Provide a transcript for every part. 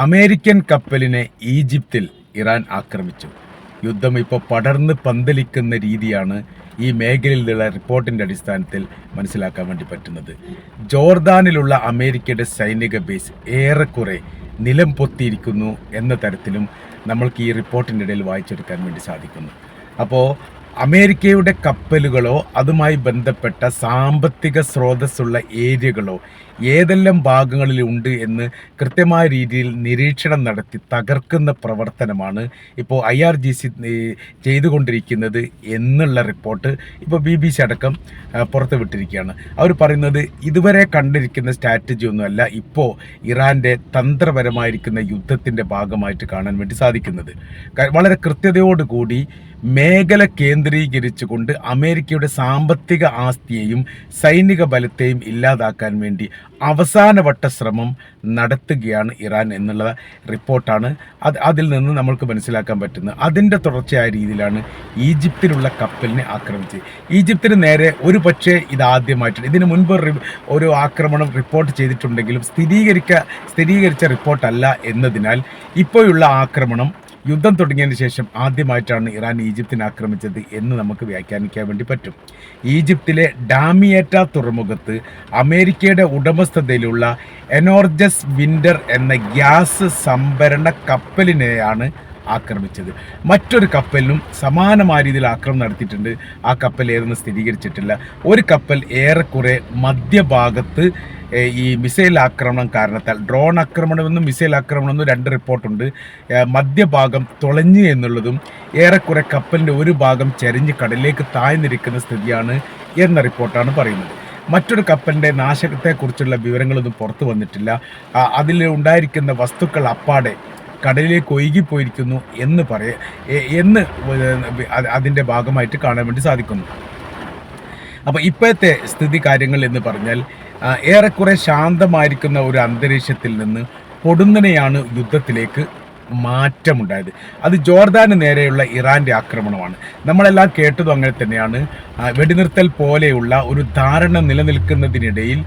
American കപ്പലിനെ ഈജിപ്തിൽ Iran ആക്രമിച്ചു. യുദ്ധം ഇപ്പോൾ പടർന്ന് പന്തലിക്കുന്ന രീതിയാണ് ഈ മേഖലയിൽ നിന്നുള്ള റിപ്പോർട്ടിൻ്റെ അടിസ്ഥാനത്തിൽ മനസ്സിലാക്കാൻ വേണ്ടി പറ്റുന്നത്. ജോർദാനിലുള്ള അമേരിക്കയുടെ സൈനിക ബേസ് ഏറെക്കുറെ നിലം പൊത്തിയിരിക്കുന്നു എന്ന തരത്തിലും നമ്മൾക്ക് ഈ റിപ്പോർട്ടിൻ്റെ ഇടയിൽ വായിച്ചെടുക്കാൻ വേണ്ടി സാധിക്കുന്നു. അപ്പോൾ അമേരിക്കയുടെ കപ്പലുകളോ അതുമായി ബന്ധപ്പെട്ട സാമ്പത്തിക സ്രോതസ്സുള്ള ഏരിയകളോ ഏതെല്ലാം ഭാഗങ്ങളിൽ ഉണ്ട് എന്ന് കൃത്യമായ രീതിയിൽ നിരീക്ഷണം നടത്തി തകർക്കുന്ന പ്രവർത്തനമാണ് ഇപ്പോൾ IRGC ചെയ്തുകൊണ്ടിരിക്കുന്നത് എന്നുള്ള റിപ്പോർട്ട് ഇപ്പോൾ BBC അടക്കം പുറത്ത് വിട്ടിരിക്കുകയാണ്. അവർ പറയുന്നത് ഇതുവരെ കണ്ടിരിക്കുന്ന സ്ട്രാറ്റജി ഒന്നുമല്ല ഇപ്പോൾ ഇറാൻ്റെ തന്ത്രപരമായിരിക്കുന്ന യുദ്ധത്തിൻ്റെ ഭാഗമായിട്ട് കാണാൻ വേണ്ടി സാധിക്കുന്നത്. വളരെ കൃത്യതയോടുകൂടി മേഖല കേന്ദ്രീകരിച്ചുകൊണ്ട് അമേരിക്കയുടെ സാമ്പത്തിക ആസ്തിയെയും സൈനിക ബലത്തെയും ഇല്ലാതാക്കാൻ വേണ്ടി അവസാനവട്ട ശ്രമം നടത്തുകയാണ് ഇറാൻ എന്നുള്ള റിപ്പോർട്ടാണ് അതിൽ നിന്ന് നമ്മൾക്ക് മനസ്സിലാക്കാൻ പറ്റുന്നത്. അതിൻ്റെ തുടർച്ചയായ രീതിയിലാണ് ഈജിപ്തിലുള്ള കപ്പലിനെ ആക്രമിച്ചത്. ഈജിപ്തിന് നേരെ ഒരു പക്ഷേ ഇതാദ്യമായിട്ടുണ്ട്. ഇതിനു മുൻപ് ഒരു ആക്രമണം റിപ്പോർട്ട് ചെയ്തിട്ടുണ്ടെങ്കിലും സ്ഥിരീകരിച്ച റിപ്പോർട്ടല്ല എന്നതിനാൽ ഇപ്പോഴുള്ള ആക്രമണം യുദ്ധം തുടങ്ങിയതിന് ശേഷം ആദ്യമായിട്ടാണ് ഇറാൻ ഈജിപ്തിനെ ആക്രമിച്ചത് എന്ന് നമുക്ക് വ്യാഖ്യാനിക്കാൻ വേണ്ടി പറ്റും. ഈജിപ്തിലെ ഡാമിയേറ്റ തുറമുഖത്ത് അമേരിക്കയുടെ ഉടമസ്ഥതയിലുള്ള എനോർജസ് വിൻഡർ എന്ന ഗ്യാസ് സംഭരണ കപ്പലിനെയാണ് ആക്രമിച്ചത്. മറ്റൊരു കപ്പലിനും സമാനമായ രീതിയിൽ ആക്രമണം നടത്തിയിട്ടുണ്ട്. ആ കപ്പൽ ഏതെന്ന് സ്ഥിരീകരിച്ചിട്ടില്ല. ഒരു കപ്പൽ ഏറെക്കുറെ മധ്യഭാഗത്ത് ഈ മിസൈൽ ആക്രമണം കാരണത്താൽ, ഡ്രോൺ ആക്രമണമെന്നും മിസൈൽ ആക്രമണമെന്നും രണ്ട് റിപ്പോർട്ടുണ്ട്. മധ്യഭാഗം തുളഞ്ഞു എന്നുള്ളതും ഏറെക്കുറെ കപ്പലിൻ്റെ ഒരു ഭാഗം ചരിഞ്ഞ് കടലിലേക്ക് താഴ്ന്നിരിക്കുന്ന സ്ഥിതിയാണ് എന്ന റിപ്പോർട്ടാണ് പറയുന്നത്. മറ്റൊരു കപ്പലിൻ്റെ നാശത്തെക്കുറിച്ചുള്ള വിവരങ്ങളൊന്നും പുറത്തു വന്നിട്ടില്ല. അതിൽ ഉണ്ടായിരിക്കുന്ന വസ്തുക്കൾ അപ്പാടെ കടലിലേക്ക് ഒഴുകിപ്പോയിരിക്കുന്നു എന്ന് അതിൻ്റെ ഭാഗമായിട്ട് കാണാൻ വേണ്ടി സാധിക്കുന്നു. അപ്പോൾ ഇപ്പോഴത്തെ സ്ഥിതി കാര്യങ്ങൾ എന്ന് പറഞ്ഞാൽ ഏറെക്കുറെ ശാന്തമായിരിക്കുന്ന ഒരു അന്തരീക്ഷത്തിൽ നിന്ന് പൊടുന്നനെയാണ് യുദ്ധത്തിലേക്ക് മാറ്റമുണ്ടായത്. അത് ജോർദാന് നേരെയുള്ള ഇറാൻ്റെ ആക്രമണമാണ്. നമ്മളെല്ലാം കേട്ടതും അങ്ങനെ തന്നെയാണ്. വെടിനിർത്തൽ പോലെയുള്ള ഒരു ധാരണ നിലനിൽക്കുന്നതിനിടയിൽ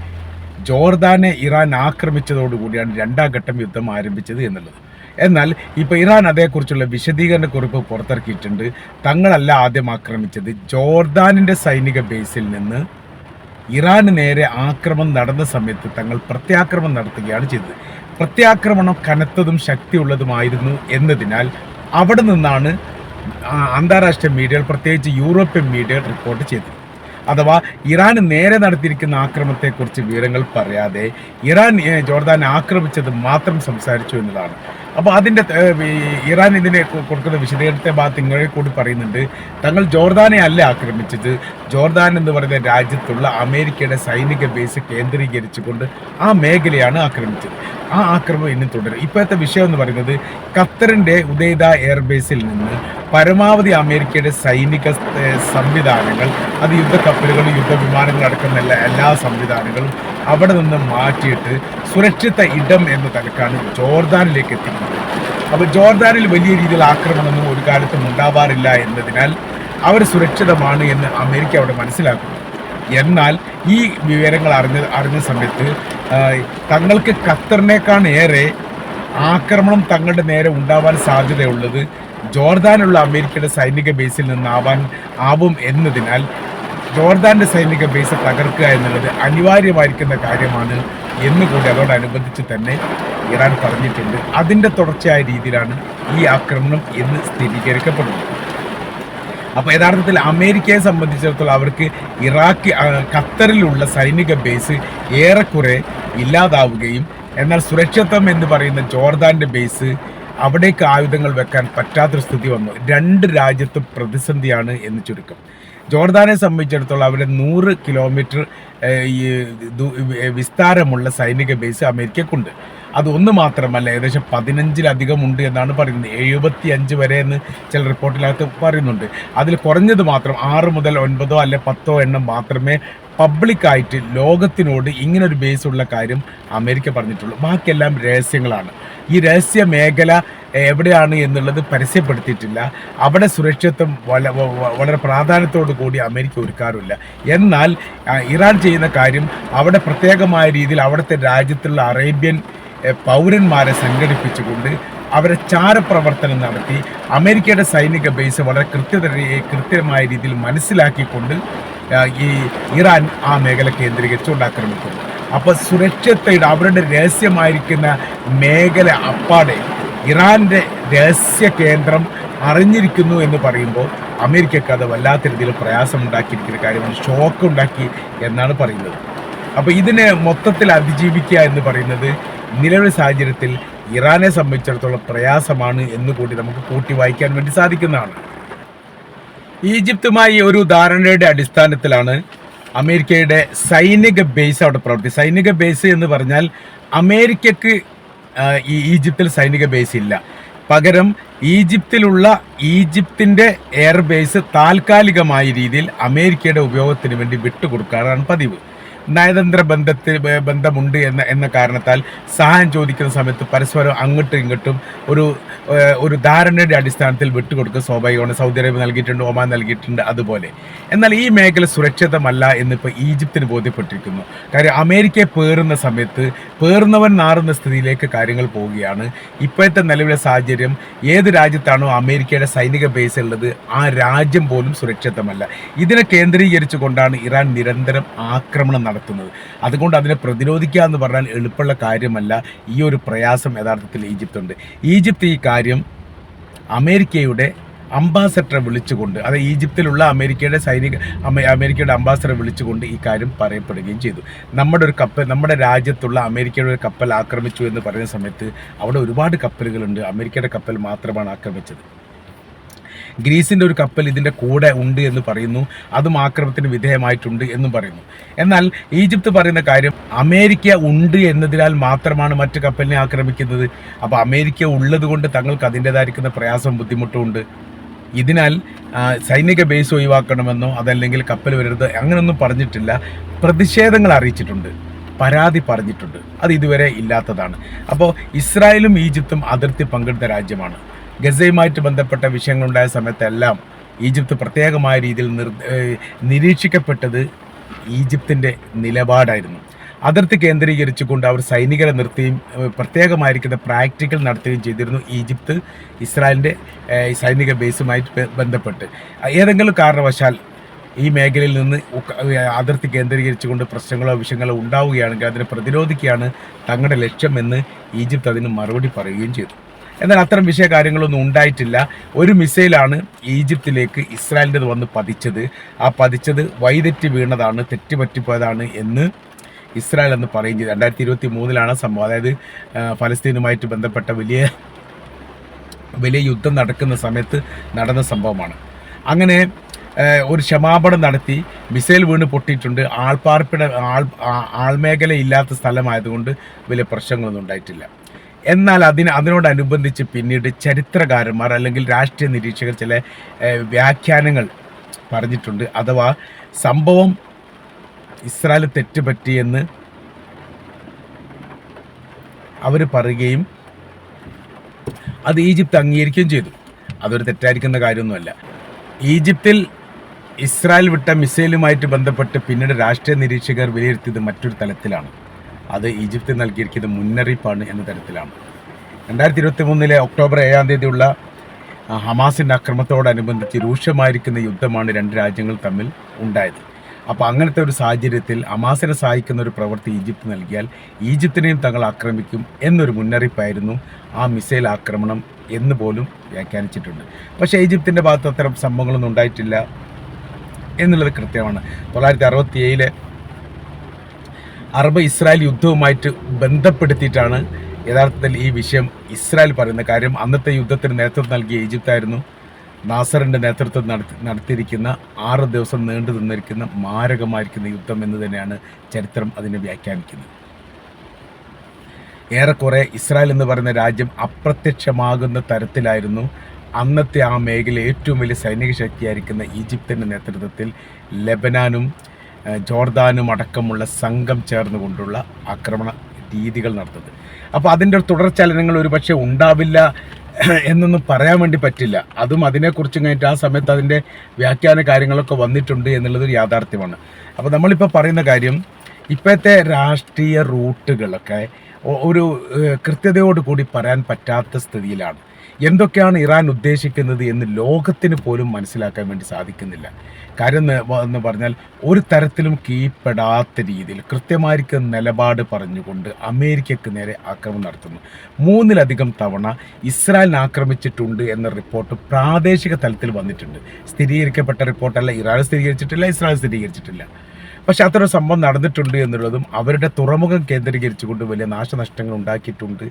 ജോർദാനെ ഇറാൻ ആക്രമിച്ചതോടുകൂടിയാണ് രണ്ടാം ഘട്ടം യുദ്ധം ആരംഭിച്ചത് എന്നുള്ളത്. എന്നാൽ ഇപ്പോൾ ഇറാൻ അതേക്കുറിച്ചുള്ള വിശദീകരണ കുറിപ്പ് പുറത്തിറക്കിയിട്ടുണ്ട്. തങ്ങളല്ല ആദ്യം ആക്രമിച്ചത്. ജോർദാനിൻ്റെ സൈനിക ബേസിൽ നിന്ന് ഇറാന് നേരെ ആക്രമണം നടന്ന സമയത്ത് തങ്ങൾ പ്രത്യാക്രമണം നടത്തുകയാണ് ചെയ്തത്. പ്രത്യാക്രമണം കനത്തതും ശക്തിയുള്ളതുമായിരുന്നു എന്നതിനാൽ അവിടെ നിന്നാണ് അന്താരാഷ്ട്ര മീഡിയകൾ, പ്രത്യേകിച്ച് യൂറോപ്യൻ മീഡിയകൾ റിപ്പോർട്ട് ചെയ്തത്. അഥവാ ഇറാൻ നേരെ നടത്തിയിരിക്കുന്ന ആക്രമണത്തെക്കുറിച്ച് വിവരങ്ങൾ പറയാതെ ഇറാൻ ജോർദാനെ ആക്രമിച്ചത് മാത്രം സംസാരിച്ചു എന്നതാണ്. അപ്പോൾ അതിൻ്റെ ഇറാൻ ഇതിനെ കൊടുക്കുന്ന വിശദീകരണത്തെ ഭാഗത്ത് ഇങ്ങനെ കൂടി പറയുന്നുണ്ട്, തങ്ങൾ ജോർദാനെ അല്ല ആക്രമിച്ചത്, ജോർദാൻ എന്ന് പറയുന്ന രാജ്യത്തുള്ള അമേരിക്കയുടെ സൈനിക ബേസ് കേന്ദ്രീകരിച്ചുകൊണ്ട് ആ മേഖലയാണ് ആക്രമിച്ചത്. ആ ആക്രമണം ഇനി തുടരും. ഇപ്പോഴത്തെ വിഷയം എന്ന് പറയുന്നത് ഖത്തറിൻ്റെ ഉദൈദ എയർബേസിൽ നിന്ന് പരമാവധി അമേരിക്കയുടെ സൈനിക സംവിധാനങ്ങൾ, അത് യുദ്ധക്കപ്പലുകളും യുദ്ധവിമാനങ്ങളും അടക്കുന്ന എല്ലാ സംവിധാനങ്ങളും അവിടെ നിന്ന് മാറ്റിയിട്ട് സുരക്ഷിത ഇടം എന്ന തലക്കാണ് ജോർദാനിലേക്ക് എത്തിക്കുന്നത്. അപ്പോൾ ജോർദാനിൽ വലിയ രീതിയിൽ ആക്രമണമൊന്നും ഒരു കാലത്തും ഉണ്ടാവാറില്ല എന്നതിനാൽ അവർ സുരക്ഷിതമാണ് എന്ന് അമേരിക്ക അവിടെ മനസ്സിലാക്കുന്നു. എന്നാൽ ഈ വിവരങ്ങൾ അറിഞ്ഞ സമയത്ത് തങ്ങൾക്ക് ഖത്തറിനേക്കാൾ ഏറെ ആക്രമണം തങ്ങളുടെ നേരെ ഉണ്ടാവാൻ സാധ്യതയുള്ളത് ജോർദാനുള്ള അമേരിക്കയുടെ സൈനിക ബേസിൽ നിന്നാവും എന്നതിനാൽ ജോർദാൻ്റെ സൈനിക ബേസ് തകർക്കുക എന്നുള്ളത് അനിവാര്യമായിരിക്കുന്ന കാര്യമാണ് എന്നുകൂടി അതോടനുബന്ധിച്ച് തന്നെ ഇറാൻ പറഞ്ഞിട്ടുണ്ട്. അതിൻ്റെ തുടർച്ചയായ രീതിയിലാണ് ഈ ആക്രമണം എന്ന് സ്ഥിരീകരിക്കപ്പെടുന്നത്. അപ്പോൾ യഥാർത്ഥത്തിൽ അമേരിക്കയെ സംബന്ധിച്ചിടത്തോളം അവർക്ക് ഖത്തറിലുള്ള സൈനിക ബേസ് ഏറെക്കുറെ ഇല്ലാതാവുകയും എന്നാൽ സുരക്ഷിതത്വം എന്ന് പറയുന്ന ജോർദാൻ്റെ ബേസ് അവിടേക്ക് ആയുധങ്ങൾ വെക്കാൻ പറ്റാത്തൊരു സ്ഥിതി വന്നു. രണ്ട് രാജ്യത്തും പ്രതിസന്ധിയാണ് എന്ന് ചുരുക്കം. ജോർദാനെ സംബന്ധിച്ചിടത്തോളം അവിടെ 100 കിലോമീറ്റർ വിസ്താരമുള്ള സൈനിക ബേസ് അമേരിക്കക്കുണ്ട്. അതൊന്ന് മാത്രമല്ല, ഏകദേശം 15-ലധികം ഉണ്ട് എന്നാണ് പറയുന്നത്. 75 വരെ എന്ന് ചില റിപ്പോർട്ടിനകത്ത് പറയുന്നുണ്ട്. അതിൽ കുറഞ്ഞത് മാത്രം 6 മുതൽ 9 അല്ലെ 10 എണ്ണം മാത്രമേ പബ്ലിക്കായിട്ട് ലോകത്തിനോട് ഇങ്ങനൊരു ബേസ് ഉള്ള കാര്യം അമേരിക്ക പറഞ്ഞിട്ടുള്ളൂ. ബാക്കിയെല്ലാം രഹസ്യങ്ങളാണ്. ഈ രഹസ്യ മേഖല എവിടെയാണ് എന്നുള്ളത് പരസ്യപ്പെടുത്തിയിട്ടില്ല. അവിടെ സുരക്ഷിതത്വം വളരെ പ്രാധാന്യത്തോടു കൂടി അമേരിക്ക ഒരുക്കാറില്ല. എന്നാൽ ഇറാൻ ചെയ്യുന്ന കാര്യം അവിടെ പ്രത്യേകമായ രീതിയിൽ അവിടുത്തെ രാജ്യത്തുള്ള അറേബ്യൻ പൗരന്മാരെ സംഘടിപ്പിച്ചുകൊണ്ട് അവരെ ചാരപ്രവർത്തനം നടത്തി അമേരിക്കയുടെ സൈനിക ബേസ് വളരെ കൃത്യമായ രീതിയിൽ മനസ്സിലാക്കിക്കൊണ്ട് ഈ ഇറാൻ ആ മേഖല കേന്ദ്രീകരിച്ചുകൊണ്ട് ആക്രമിക്കുന്നു. അപ്പോൾ സുരക്ഷിതയുടെ അവരുടെ രഹസ്യമായിരിക്കുന്ന മേഖല അപ്പാടെ ഇറാൻ്റെ രഹസ്യ കേന്ദ്രം അറിഞ്ഞിരിക്കുന്നു എന്ന് പറയുമ്പോൾ അമേരിക്കക്ക് അത് വല്ലാത്ത രീതിയിൽ പ്രയാസമുണ്ടാക്കിയിരിക്കുന്ന കാര്യമാണ്, ഷോക്ക് ഉണ്ടാക്കി എന്നാണ് പറയുന്നത്. അപ്പോൾ ഇതിനെ മൊത്തത്തിൽ അതിജീവിക്കുക എന്ന് പറയുന്നത് നിലവിലെ സാഹചര്യത്തിൽ ഇറാനെ സംബന്ധിച്ചിടത്തോളം പ്രയാസമാണ് എന്ന് കൂടി നമുക്ക് കൂട്ടി വായിക്കാൻ വേണ്ടി സാധിക്കുന്നതാണ്. ഈജിപ്തുമായി ഒരു ധാരണയുടെ അടിസ്ഥാനത്തിലാണ് അമേരിക്കയുടെ സൈനിക ബേസ് അവിടെ പ്രവർത്തിക്കുന്നത്. സൈനിക ബേസ് എന്ന് പറഞ്ഞാൽ അമേരിക്കക്ക് ഈ ഈജിപ്തിൽ സൈനിക ബേസ് ഇല്ല. പകരം ഈജിപ്തിൻ്റെ എയർബേസ് താൽക്കാലികമായ രീതിയിൽ അമേരിക്കയുടെ ഉപയോഗത്തിന് വേണ്ടി വിട്ടുകൊടുക്കാറാണ് പതിവ്. നയതന്ത്ര ബന്ധമുണ്ട് എന്ന കാരണത്താൽ സഹായം ചോദിക്കുന്ന സമയത്ത് പരസ്പരം അങ്ങോട്ടും ഇങ്ങോട്ടും ഒരു ധാരണയുടെ അടിസ്ഥാനത്തിൽ വിട്ടുകൊടുക്കുക സ്വാഭാവികമാണ്. സൗദി അറേബ്യ നൽകിയിട്ടുണ്ട്, ഒമാൻ നൽകിയിട്ടുണ്ട്, അതുപോലെ. എന്നാൽ ഈ മേഖല സുരക്ഷിതമല്ല എന്നിപ്പോൾ ഈജിപ്തിന് ബോധ്യപ്പെട്ടിരിക്കുന്നു. കാര്യം അമേരിക്കയെ പേറുന്ന സമയത്ത് പേറുന്നവൻ നാറുന്ന സ്ഥിതിയിലേക്ക് കാര്യങ്ങൾ പോവുകയാണ്. ഇപ്പോഴത്തെ നിലവിലെ സാഹചര്യം ഏത് രാജ്യത്താണോ അമേരിക്കയുടെ സൈനിക ബേസ് ഉള്ളത് ആ രാജ്യം പോലും സുരക്ഷിതമല്ല. ഇതിനെ കേന്ദ്രീകരിച്ചുകൊണ്ടാണ് ഇറാൻ നിരന്തരം ആക്രമണം നടത്തുന്നത്. അതുകൊണ്ട് അതിനെ പ്രതിരോധിക്കുക എന്ന് പറഞ്ഞാൽ എളുപ്പമുള്ള കാര്യമല്ല. ഈ ഒരു പ്രയാസം യഥാർത്ഥത്തിൽ ഈജിപ്തുണ്ട്. ഈജിപ്ത് ഈ കാര്യം അമേരിക്കയുടെ അംബാസഡറെ വിളിച്ചുകൊണ്ട്, അത് ഈജിപ്തിലുള്ള അമേരിക്കയുടെ അംബാസഡറെ വിളിച്ചുകൊണ്ട് ഈ കാര്യം പറയപ്പെടുകയും ചെയ്തു. നമ്മുടെ രാജ്യത്തുള്ള അമേരിക്കയുടെ ഒരു കപ്പൽ ആക്രമിച്ചു എന്ന് പറയുന്ന സമയത്ത് അവിടെ ഒരുപാട് കപ്പലുകളുണ്ട്, അമേരിക്കയുടെ കപ്പൽ മാത്രമാണ് ആക്രമിച്ചത്. ഗ്രീസിൻ്റെ ഒരു കപ്പൽ ഇതിൻ്റെ കൂടെ ഉണ്ട് എന്ന് പറയുന്നു, അതും ആക്രമണത്തിന് വിധേയമായിട്ടുണ്ട് എന്നും പറയുന്നു. എന്നാൽ ഈജിപ്ത് പറയുന്ന കാര്യം അമേരിക്ക ഉണ്ട് എന്നതിനാൽ മാത്രമാണ് മറ്റു കപ്പലിനെ ആക്രമിക്കുന്നത്. അപ്പോൾ അമേരിക്ക ഉള്ളത് കൊണ്ട് തങ്ങൾക്ക് അതിൻ്റേതായിരിക്കുന്ന പ്രയാസവും ബുദ്ധിമുട്ടും ഉണ്ട്. ഇതിനാൽ സൈനിക ബേസ് ഒഴിവാക്കണമെന്നോ അതല്ലെങ്കിൽ കപ്പൽ വരരുത് അങ്ങനെയൊന്നും പറഞ്ഞിട്ടില്ല. പ്രതിഷേധങ്ങൾ അറിയിച്ചിട്ടുണ്ട്, പരാതി പറഞ്ഞിട്ടുണ്ട്. അത് ഇതുവരെ ഇല്ലാത്തതാണ്. അപ്പോൾ ഇസ്രായേലും ഈജിപ്തും അതിർത്തി പങ്കിടുന്ന രാജ്യമാണ്. ഗസയുമായിട്ട് ബന്ധപ്പെട്ട വിഷയങ്ങളുണ്ടായ സമയത്തെല്ലാം ഈജിപ്ത് പ്രത്യേകമായ രീതിയിൽ നിരീക്ഷിക്കപ്പെട്ടത് ഈജിപ്തിൻ്റെ നിലപാടായിരുന്നു. അതിർത്തി കേന്ദ്രീകരിച്ചുകൊണ്ട് അവർ സൈനികരെ നിർത്തുകയും പ്രത്യേകമായിരിക്കുന്ന പ്രാക്ടിക്കൽ നടത്തുകയും ചെയ്തിരുന്നു ഈജിപ്ത് ഇസ്രായേലിൻ്റെ സൈനിക ബേസുമായിട്ട് ബന്ധപ്പെട്ട്. ഏതെങ്കിലും കാരണവശാൽ ഈ മേഖലയിൽ നിന്ന് അതിർത്തി കേന്ദ്രീകരിച്ചുകൊണ്ട് പ്രശ്നങ്ങളോ വിഷയങ്ങളോ ഉണ്ടാവുകയാണെങ്കിൽ അതിനെ പ്രതിരോധിക്കുകയാണ് തങ്ങളുടെ ലക്ഷ്യമെന്ന് ഈജിപ്ത് അതിന് മറുപടി പറയുകയും ചെയ്തു. എന്നാൽ അത്തരം കാര്യങ്ങളൊന്നും ഉണ്ടായിട്ടില്ല. ഒരു മിസൈലാണ് ഈജിപ്തിലേക്ക് ഇസ്രായേലിൻ്റെത് വന്ന് പതിച്ചത്. ആ പതിച്ചത് വഴിതെറ്റി വീണതാണ്, തെറ്റുപറ്റിപ്പോയതാണ് എന്ന് ഇസ്രായേൽ എന്ന് പറയുകയും ചെയ്തു. 2023 സംഭവം. അതായത് ഫലസ്തീനുമായിട്ട് ബന്ധപ്പെട്ട വലിയ യുദ്ധം നടക്കുന്ന സമയത്ത് നടന്ന സംഭവമാണ്. അങ്ങനെ ഒരു ക്ഷമാപണം നടത്തി മിസൈൽ വീണ് പൊട്ടിയിട്ടുണ്ട്. ആൾമേഖല ഇല്ലാത്ത സ്ഥലമായതുകൊണ്ട് വലിയ പ്രശ്നങ്ങളൊന്നും ഉണ്ടായിട്ടില്ല. എന്നാൽ അതിനോടനുബന്ധിച്ച് പിന്നീട് ചരിത്രകാരന്മാർ അല്ലെങ്കിൽ രാഷ്ട്രീയ നിരീക്ഷകർ ചില വ്യാഖ്യാനങ്ങൾ പറഞ്ഞിട്ടുണ്ട്. അഥവാ സംഭവം ഇസ്രായേൽ തെറ്റുപറ്റിയെന്ന് അവർ പറയുകയും അത് ഈജിപ്ത് അംഗീകരിക്കുകയും ചെയ്തു. അതൊരു തെറ്റായിരിക്കുന്ന കാര്യമൊന്നുമല്ല. ഈജിപ്തിൽ ഇസ്രായേൽ വിട്ട മിസൈലുമായിട്ട് ബന്ധപ്പെട്ട് പിന്നീട് രാഷ്ട്രീയ നിരീക്ഷകർ വിലയിരുത്തിയത് മറ്റൊരു തലത്തിലാണ്. അത് ഈജിപ്ത് നൽകിയിരിക്കുന്നത് മുന്നറിയിപ്പാണ് എന്ന തരത്തിലാണ്. 2023 ഒക്ടോബർ 7 ഹമാസിൻ്റെ ആക്രമണത്തോടനുബന്ധിച്ച് രൂക്ഷമായിരിക്കുന്ന യുദ്ധമാണ് രണ്ട് രാജ്യങ്ങൾ തമ്മിൽ ഉണ്ടായത്. അപ്പോൾ അങ്ങനത്തെ ഒരു സാഹചര്യത്തിൽ ഹമാസിനെ സഹായിക്കുന്ന ഒരു പ്രവൃത്തി ഈജിപ്ത് നൽകിയാൽ ഈജിപ്തിനെയും തങ്ങൾ ആക്രമിക്കും എന്നൊരു മുന്നറിയിപ്പായിരുന്നു ആ മിസൈൽ ആക്രമണം എന്ന് പോലും വ്യാഖ്യാനിച്ചിട്ടുണ്ട്. പക്ഷേ ഈജിപ്തിൻ്റെ ഭാഗത്ത് അത്തരം സംഭവങ്ങളൊന്നും ഉണ്ടായിട്ടില്ല എന്നുള്ളത് കൃത്യമാണ്. 1967 അറബ് ഇസ്രായേൽ യുദ്ധവുമായിട്ട് ബന്ധപ്പെടുത്തിയിട്ടാണ് യഥാർത്ഥത്തിൽ ഈ വിഷയം ഇസ്രായേൽ പറയുന്ന കാര്യം. അന്നത്തെ യുദ്ധത്തിന് നേതൃത്വം നൽകിയ ഈജിപ്തായിരുന്നു. നാസറിൻ്റെ നേതൃത്വം നടത്തിയിരിക്കുന്ന 6 ദിവസം നീണ്ടു നിന്നിരിക്കുന്ന മാരകമായിരിക്കുന്ന യുദ്ധം എന്ന് തന്നെയാണ് ചരിത്രം അതിനെ വ്യാഖ്യാനിക്കുന്നത്. ഏറെക്കുറെ ഇസ്രായേൽ എന്ന് പറയുന്ന രാജ്യം അപ്രത്യക്ഷമാകുന്ന തരത്തിലായിരുന്നു അന്നത്തെ ആ മേഖല ഏറ്റവും വലിയ സൈനിക ശക്തിയായിരിക്കുന്ന ഈജിപ്തിൻ്റെ നേതൃത്വത്തിൽ ലെബനാനും ജോർദാനും അടക്കമുള്ള സംഘം ചേർന്നുകൊണ്ടുള്ള ആക്രമണ രീതികൾ നടത്തുന്നത്. അപ്പോൾ അതിൻ്റെ തുടർചലനങ്ങൾ ഒരുപക്ഷെ ഉണ്ടാവില്ല എന്നൊന്നും പറയാൻ വേണ്ടി പറ്റില്ല. അതും അതിനെക്കുറിച്ച് കഴിഞ്ഞിട്ട് ആ സമയത്ത് അതിൻ്റെ വ്യാഖ്യാന കാര്യങ്ങളൊക്കെ വന്നിട്ടുണ്ട് എന്നുള്ളതൊരു യാഥാർത്ഥ്യമാണ്. അപ്പോൾ നമ്മളിപ്പോൾ പറയുന്ന കാര്യം ഇപ്പോഴത്തെ രാഷ്ട്രീയ റൂട്ടുകളൊക്കെ ഒരു കൃത്യതയോട് കൂടി പറയാൻ പറ്റാത്ത സ്ഥിതിയിലാണ്. എന്തൊക്കെയാണ് ഇറാൻ ഉദ്ദേശിക്കുന്നത് എന്ന് ലോകത്തിന് പോലും മനസ്സിലാക്കാൻ വേണ്ടി സാധിക്കുന്നില്ല. കാര്യം എന്ന് പറഞ്ഞാൽ ഒരു തരത്തിലും കീഴ്പ്പെടാത്ത രീതിയിൽ കൃത്യമായിരിക്കും നിലപാട് പറഞ്ഞുകൊണ്ട് അമേരിക്കക്ക് നേരെ ആക്രമണം നടത്തുന്നു. 3-ലധികം തവണ ഇസ്രായേലിനെ ആക്രമിച്ചിട്ടുണ്ട് എന്ന റിപ്പോർട്ട് പ്രാദേശിക തലത്തിൽ വന്നിട്ടുണ്ട്. സ്ഥിരീകരിക്കപ്പെട്ട റിപ്പോർട്ടല്ല, ഇറാൻ സ്ഥിരീകരിച്ചിട്ടില്ല, ഇസ്രായേൽ സ്ഥിരീകരിച്ചിട്ടില്ല. പക്ഷെ അത്തരം സംഭവം നടന്നിട്ടുണ്ട് എന്നുള്ളതും അവരുടെ തുറമുഖം കേന്ദ്രീകരിച്ചുകൊണ്ട് വലിയ നാശനഷ്ടങ്ങൾ ഉണ്ടാക്കിയിട്ടുണ്ട്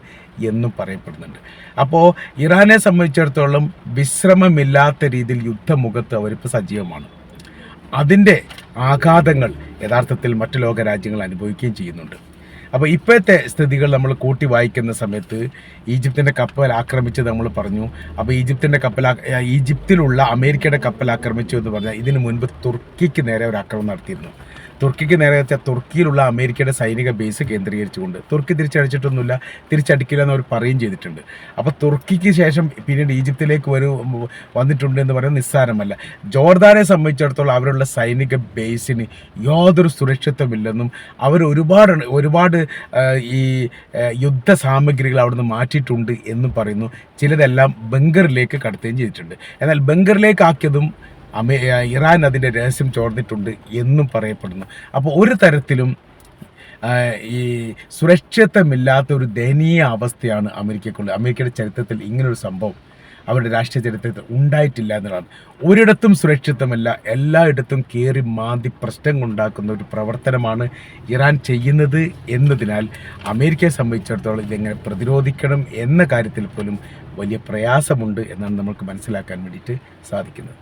എന്നും പറയപ്പെടുന്നുണ്ട്. അപ്പോൾ ഇറാനെ സംബന്ധിച്ചിടത്തോളം വിശ്രമമില്ലാത്ത രീതിയിൽ യുദ്ധമുഖത്ത് അവരിപ്പോൾ സജീവമാണ്. അതിൻ്റെ ആഘാതങ്ങൾ യഥാർത്ഥത്തിൽ മറ്റു ലോക രാജ്യങ്ങൾ അനുഭവിക്കുകയും ചെയ്യുന്നുണ്ട്. അപ്പോൾ ഇപ്പോഴത്തെ സ്ഥിതികൾ നമ്മൾ കൂട്ടി വായിക്കുന്ന സമയത്ത് ഈജിപ്തിൻ്റെ കപ്പൽ ആക്രമിച്ചത് നമ്മൾ പറഞ്ഞു. അപ്പോൾ ഈജിപ്തിലുള്ള അമേരിക്കയുടെ കപ്പൽ ആക്രമിച്ചു എന്ന് പറഞ്ഞാൽ ഇതിനു മുൻപ് തുർക്കിക്ക് നേരെ ഒരു ആക്രമണം നടത്തിയിരുന്നു. തുർക്കിക്ക് നേരെ വെച്ചാൽ തുർക്കിയിലുള്ള അമേരിക്കയുടെ സൈനിക ബേസ് കേന്ദ്രീകരിച്ചുകൊണ്ട് തുർക്കി തിരിച്ചടിച്ചിട്ടൊന്നുമില്ല, തിരിച്ചടിക്കില്ല എന്ന് അവർ പറയുകയും ചെയ്തിട്ടുണ്ട്. അപ്പോൾ തുർക്കിക്ക് ശേഷം പിന്നീട് ഈജിപ്തിലേക്ക് വന്നിട്ടുണ്ട് എന്ന് പറയുന്നത് നിസ്സാരമല്ല. ജോർദാനെ സംബന്ധിച്ചിടത്തോളം അവരുടെ സൈനിക ബേസിന് യാതൊരു സുരക്ഷിതമില്ലെന്നും അവർ ഒരുപാട് ഈ യുദ്ധ സാമഗ്രികൾ അവിടുന്ന് മാറ്റിയിട്ടുണ്ട് എന്നും പറയുന്നു. ചിലതെല്ലാം ബങ്കറിലേക്ക് കടത്തുകയും ചെയ്തിട്ടുണ്ട്. എന്നാൽ ബങ്കറിലേക്ക് ആക്കിയതും ഇറാൻ അതിൻ്റെ രഹസ്യം ചോർന്നിട്ടുണ്ട് എന്നും പറയപ്പെടുന്നു. അപ്പോൾ ഒരു തരത്തിലും ഈ സുരക്ഷിതമില്ലാത്ത ഒരു ദയനീയ അവസ്ഥയാണ് അമേരിക്കയ്ക്കുള്ളത്. അമേരിക്കയുടെ ചരിത്രത്തിൽ ഇങ്ങനൊരു സംഭവം അവരുടെ രാഷ്ട്രീയ ചരിത്രത്തിൽ ഉണ്ടായിട്ടില്ല എന്നുള്ളതാണ്. ഒരിടത്തും സുരക്ഷിതമല്ല, എല്ലായിടത്തും കയറി മാന്തി പ്രശ്നങ്ങൾ ഉണ്ടാക്കുന്ന ഒരു പ്രവർത്തനമാണ് ഇറാൻ ചെയ്യുന്നത് എന്നതിനാൽ അമേരിക്കയെ സംബന്ധിച്ചിടത്തോളം ഇതെങ്ങനെ പ്രതിരോധിക്കണം എന്ന കാര്യത്തിൽ പോലും വലിയ പ്രയാസമുണ്ട് എന്നാണ് നമുക്ക് മനസ്സിലാക്കാൻ വേണ്ടിയിട്ട് സാധിക്കുന്നത്.